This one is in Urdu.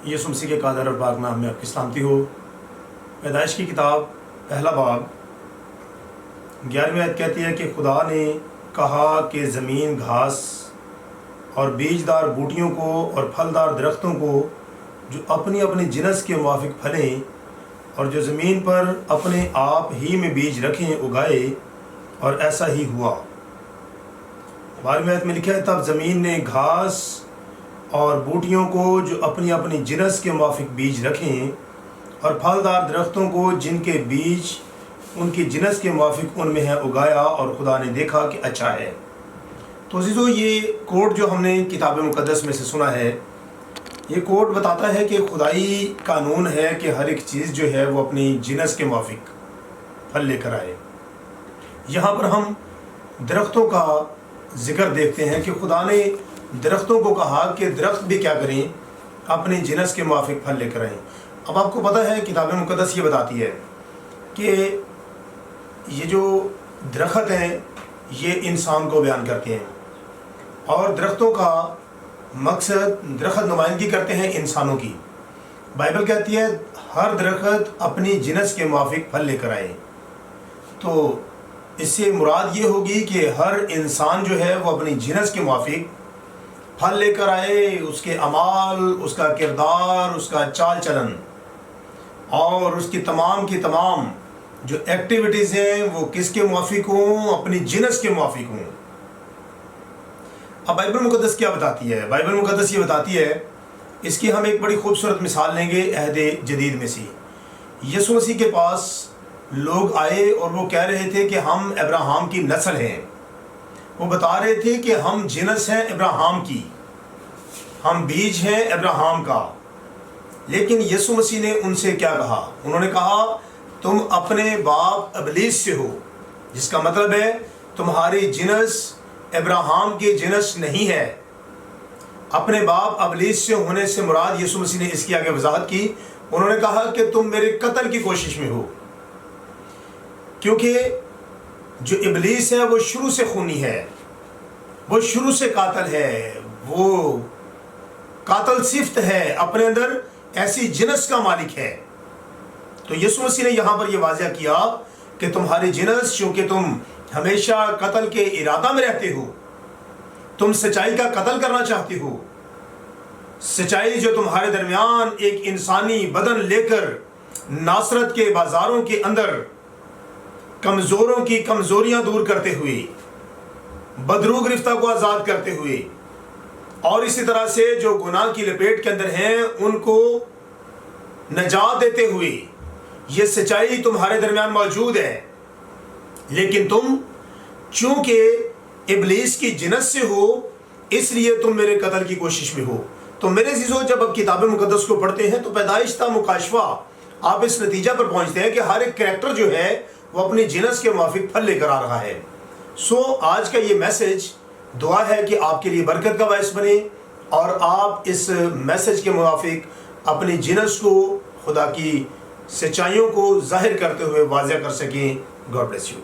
یسوع مسیح کے قادر اور پاک نام میں آپ کی سلامتی ہو۔ پیدائش کی کتاب پہلا باب 11ویں آیت کہتی ہے کہ خدا نے کہا کہ زمین گھاس اور بیجدار بوٹیوں کو اور پھلدار درختوں کو جو اپنی اپنی جنس کے موافق پھلیں اور جو زمین پر اپنے آپ ہی میں بیج رکھیں اگائے، اور ایسا ہی ہوا۔ 12ویں آیت میں لکھا ہے تب زمین نے گھاس اور بوٹیوں کو جو اپنی اپنی جنس کے موافق بیج رکھیں اور پھلدار درختوں کو جن کے بیج ان کی جنس کے موافق ان میں ہے اگایا، اور خدا نے دیکھا کہ اچھا ہے۔ تو عزیزو، یہ کوڈ جو ہم نے کتاب مقدس میں سے سنا ہے، یہ کوڈ بتاتا ہے کہ خدائی قانون ہے کہ ہر ایک چیز جو ہے وہ اپنی جنس کے موافق پھل لے کر آئے۔ یہاں پر ہم درختوں کا ذکر دیکھتے ہیں کہ خدا نے درختوں کو کہا کہ درخت بھی کیا کریں، اپنی جنس کے موافق پھل لے کر آئیں۔ اب آپ کو پتہ ہے کتاب مقدس یہ بتاتی ہے کہ یہ جو درخت ہیں یہ انسان کو بیان کرتے ہیں، اور درختوں کا مقصد درخت نمائندگی کرتے ہیں انسانوں کی۔ بائبل کہتی ہے ہر درخت اپنی جنس کے موافق پھل لے کر آئے۔ تو اس سے مراد یہ ہوگی کہ ہر انسان جو ہے وہ اپنی جنس کے موافق پھل لے کر آئے، اس کے اعمال، اس کا کردار، اس کا چال چلن اور اس کی تمام جو ایکٹیویٹیز ہیں وہ کس کے موافق ہوں، اپنی جنس کے موافق ہوں۔ اب بائبل مقدس کیا بتاتی ہے؟ بائبل مقدس یہ بتاتی ہے، اس کی ہم ایک بڑی خوبصورت مثال لیں گے عہد جدید میں سے۔ یسوع مسیح کے پاس لوگ آئے اور وہ کہہ رہے تھے کہ ہم ابراہیم کی نسل ہیں۔ وہ بتا رہے تھے کہ ہم جنس ہیں ابراہیم کی، ہم بیج ہیں ابراہیم کا۔ لیکن یسوع مسیح نے ان سے کیا کہا؟ انہوں نے کہا تم اپنے باپ ابلیس سے ہو، جس کا مطلب ہے تمہاری جنس ابراہیم کی جنس نہیں ہے۔ اپنے باپ ابلیس سے ہونے سے مراد یسوع مسیح نے اس کی آگے وضاحت کی۔ انہوں نے کہا کہ تم میرے قتل کی کوشش میں ہو، کیونکہ جو ابلیس ہے وہ شروع سے خونی ہے، وہ شروع سے قاتل ہے، وہ قاتل صفت ہے، اپنے اندر ایسی جنس کا مالک ہے۔ تو یسوع مسیح نے یہاں پر یہ واضح کیا کہ تمہاری جنس، چونکہ تم ہمیشہ قتل کے ارادہ میں رہتے ہو، تم سچائی کا قتل کرنا چاہتے ہو، سچائی جو تمہارے درمیان ایک انسانی بدن لے کر ناصرت کے بازاروں کے اندر کمزوروں کی کمزوریاں دور کرتے ہوئے، بدرو گرفتہ کو آزاد کرتے ہوئے، اور اسی طرح سے جو گناہ کی لپیٹ کے اندر ہیں ان کو نجات دیتے ہوئے، یہ سچائی تمہارے درمیان موجود ہے۔ لیکن تم چونکہ ابلیس کی جنس سے ہو، اس لیے تم میرے قتل کی کوشش میں ہو۔ تو میرے عزیزو، جب آپ کتاب مقدس کو پڑھتے ہیں تو پیدائش تا مکاشفہ آپ اس نتیجہ پر پہنچتے ہیں کہ ہر ایک کریکٹر جو ہے وہ اپنی جنس کے موافق پھل لے کر آ رہا ہے۔ آج کا یہ میسج دعا ہے کہ آپ کے لیے برکت کا باعث بنے، اور آپ اس میسج کے موافق اپنی جنس کو، خدا کی سچائیوں کو ظاہر کرتے ہوئے واضح کر سکیں۔ God bless you.